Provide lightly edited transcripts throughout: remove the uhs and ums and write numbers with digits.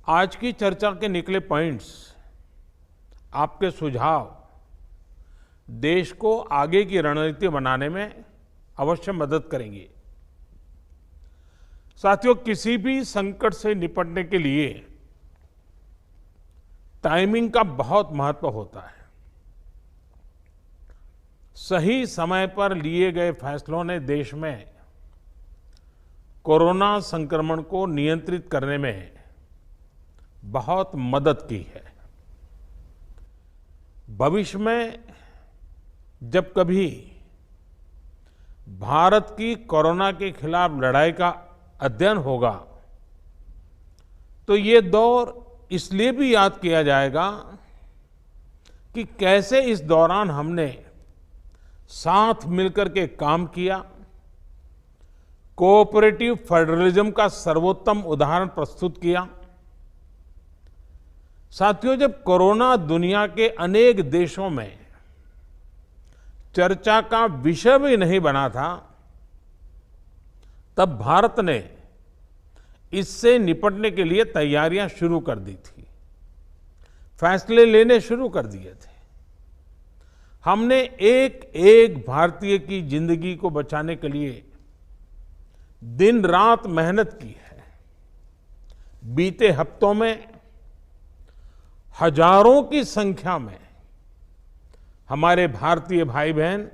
आज की चर्चा के निकले पॉइंट्स, आपके सुझाव देश को आगे की रणनीति बनाने में अवश्य मदद करेंगे। साथियों, किसी भी संकट से निपटने के लिए टाइमिंग का बहुत महत्व होता है। सही समय पर लिए गए फैसलों ने देश में कोरोना संक्रमण को नियंत्रित करने में बहुत मदद की है। भविष्य में जब कभी भारत की कोरोना के खिलाफ लड़ाई का अध्ययन होगा तो ये दौर इसलिए भी याद किया जाएगा कि कैसे इस दौरान हमने साथ मिलकर के काम किया, कोऑपरेटिव फेडरलिज्म का सर्वोत्तम उदाहरण प्रस्तुत किया। साथियों, जब कोरोना दुनिया के अनेक देशों में चर्चा का विषय भी नहीं बना था, तब भारत ने इससे निपटने के लिए तैयारियां शुरू कर दी थी, फैसले लेने शुरू कर दिए थे। हमने एक एक भारतीय की जिंदगी को बचाने के लिए दिन रात मेहनत की है। बीते हफ्तों में हजारों की संख्या में हमारे भारतीय भाई बहन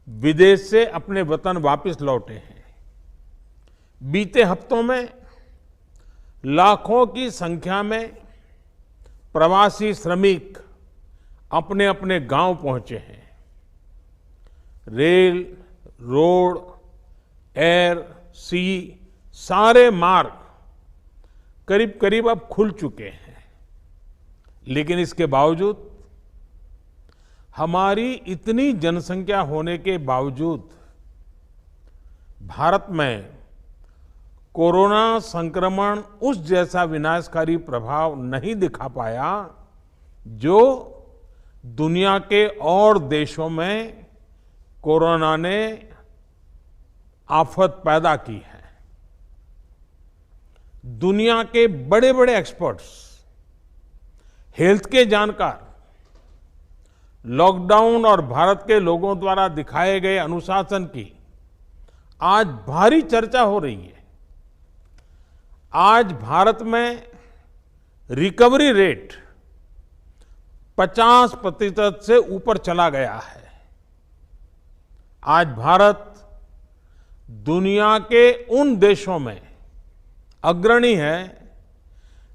विदेश से अपने वतन वापस लौटे हैं। बीते हफ्तों में लाखों की संख्या में प्रवासी श्रमिक अपने अपने गांव पहुंचे हैं। रेल, रोड, एयर, सी सारे मार्ग करीब करीब अब खुल चुके हैं। लेकिन इसके बावजूद, हमारी इतनी जनसंख्या होने के बावजूद भारत में कोरोना संक्रमण उस जैसा विनाशकारी प्रभाव नहीं दिखा पाया जो दुनिया के और देशों में कोरोना ने आफत पैदा की है। दुनिया के बड़े बड़े एक्सपर्ट्स, हेल्थ के जानकार, लॉकडाउन और भारत के लोगों द्वारा दिखाए गए अनुशासन की आज भारी चर्चा हो रही है। आज भारत में रिकवरी रेट 50% से ऊपर चला गया है। आज भारत दुनिया के उन देशों में अग्रणी है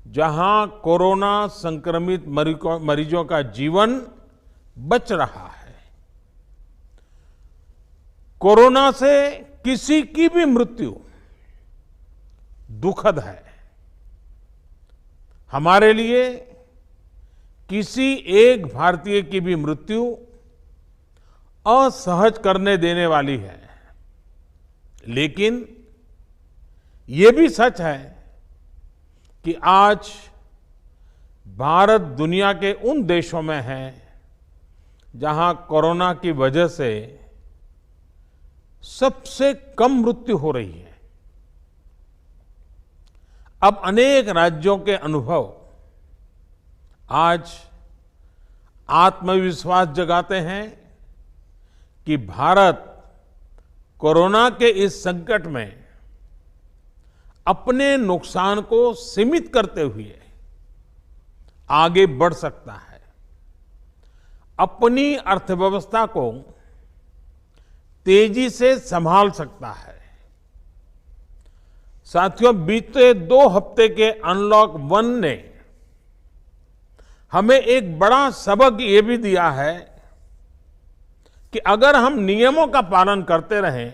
जहां कोरोना संक्रमित मरीजों का जीवन बच रहा है। कोरोना से किसी की भी मृत्यु दुखद है। हमारे लिए किसी एक भारतीय की भी मृत्यु असहज करने देने वाली है। लेकिन ये भी सच है कि आज भारत दुनिया के उन देशों में है जहां कोरोना की वजह से सबसे कम मृत्यु हो रही है। अब अनेक राज्यों के अनुभव आज आत्मविश्वास जगाते हैं कि भारत कोरोना के इस संकट में अपने नुकसान को सीमित करते हुए आगे बढ़ सकता है, अपनी अर्थव्यवस्था को तेजी से संभाल सकता है। साथियों, बीते 2 हफ्ते के अनलॉक 1 ने हमें एक बड़ा सबक ये भी दिया है कि अगर हम नियमों का पालन करते रहें,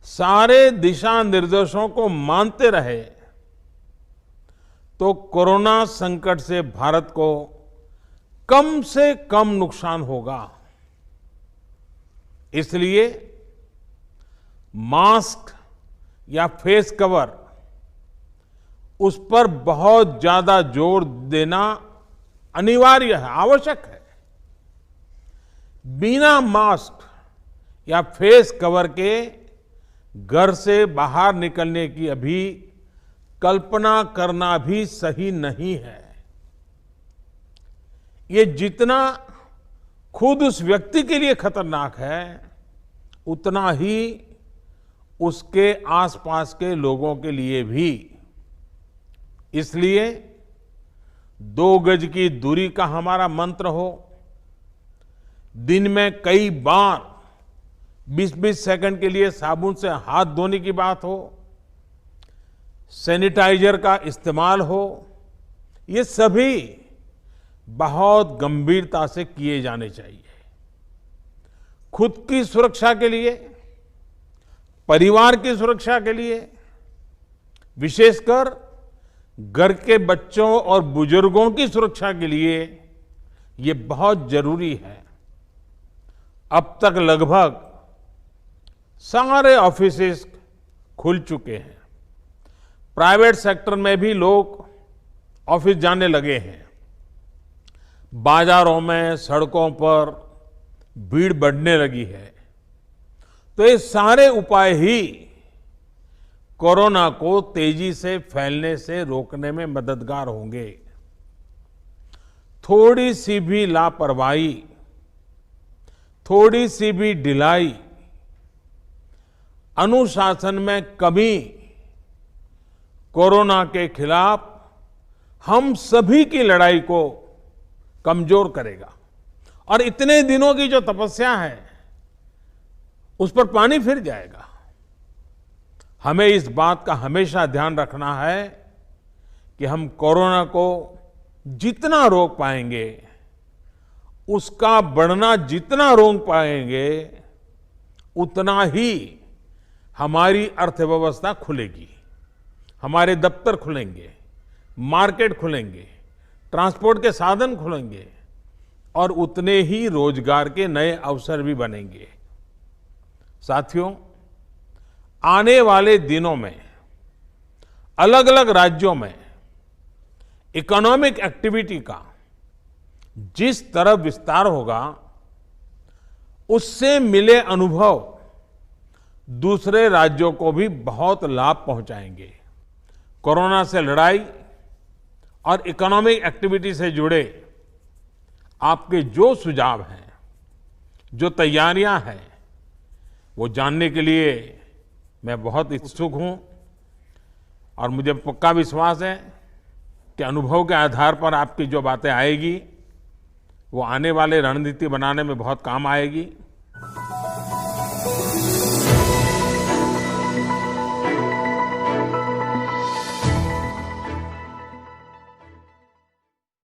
सारे दिशा निर्देशों को मानते रहे, तो कोरोना संकट से भारत को कम से कम नुकसान होगा। इसलिए मास्क या फेस कवर, उस पर बहुत ज्यादा जोर देना अनिवार्य है, आवश्यक है। बिना मास्क या फेस कवर के घर से बाहर निकलने की अभी कल्पना करना भी सही नहीं है। ये जितना खुद उस व्यक्ति के लिए खतरनाक है, उतना ही उसके आसपास के लोगों के लिए भी। इसलिए 2 गज की दूरी का हमारा मंत्र हो, दिन में कई बार 20-20 सेकंड के लिए साबुन से हाथ धोने की बात हो, सैनिटाइजर का इस्तेमाल हो, ये सभी बहुत गंभीरता से किए जाने चाहिए। खुद की सुरक्षा के लिए, परिवार की सुरक्षा के लिए, विशेषकर घर के बच्चों और बुजुर्गों की सुरक्षा के लिए ये बहुत जरूरी है। अब तक लगभग सारे ऑफिसेस खुल चुके हैं। प्राइवेट सेक्टर में भी लोग ऑफिस जाने लगे हैं। बाजारों में, सड़कों पर भीड़ बढ़ने लगी है। तो ये सारे उपाय ही कोरोना को तेजी से फैलने से रोकने में मददगार होंगे। थोड़ी सी भी लापरवाही, थोड़ी सी भी ढिलाई, अनुशासन में कमी कोरोना के खिलाफ हम सभी की लड़ाई को कमजोर करेगा। और इतने दिनों की जो तपस्या है, उस पर पानी फिर जाएगा। हमें इस बात का हमेशा ध्यान रखना है कि हम कोरोना को जितना रोक पाएंगे, उसका बढ़ना जितना रोक पाएंगे, उतना ही हमारी अर्थव्यवस्था खुलेगी, हमारे दफ्तर खुलेंगे, मार्केट खुलेंगे, ट्रांसपोर्ट के साधन खुलेंगे और उतने ही रोजगार के नए अवसर भी बनेंगे। साथियों, आने वाले दिनों में अलग अलग राज्यों में इकोनॉमिक एक्टिविटी का जिस तरह विस्तार होगा, उससे मिले अनुभव दूसरे राज्यों को भी बहुत लाभ पहुंचाएंगे। कोरोना से लड़ाई और इकोनॉमिक एक्टिविटी से जुड़े आपके जो सुझाव हैं, जो तैयारियां हैं, वो जानने के लिए मैं बहुत इच्छुक हूं। और मुझे पक्का विश्वास है कि अनुभव के आधार पर आपकी जो बातें आएगी, वो आने वाले रणनीति बनाने में बहुत काम आएगी।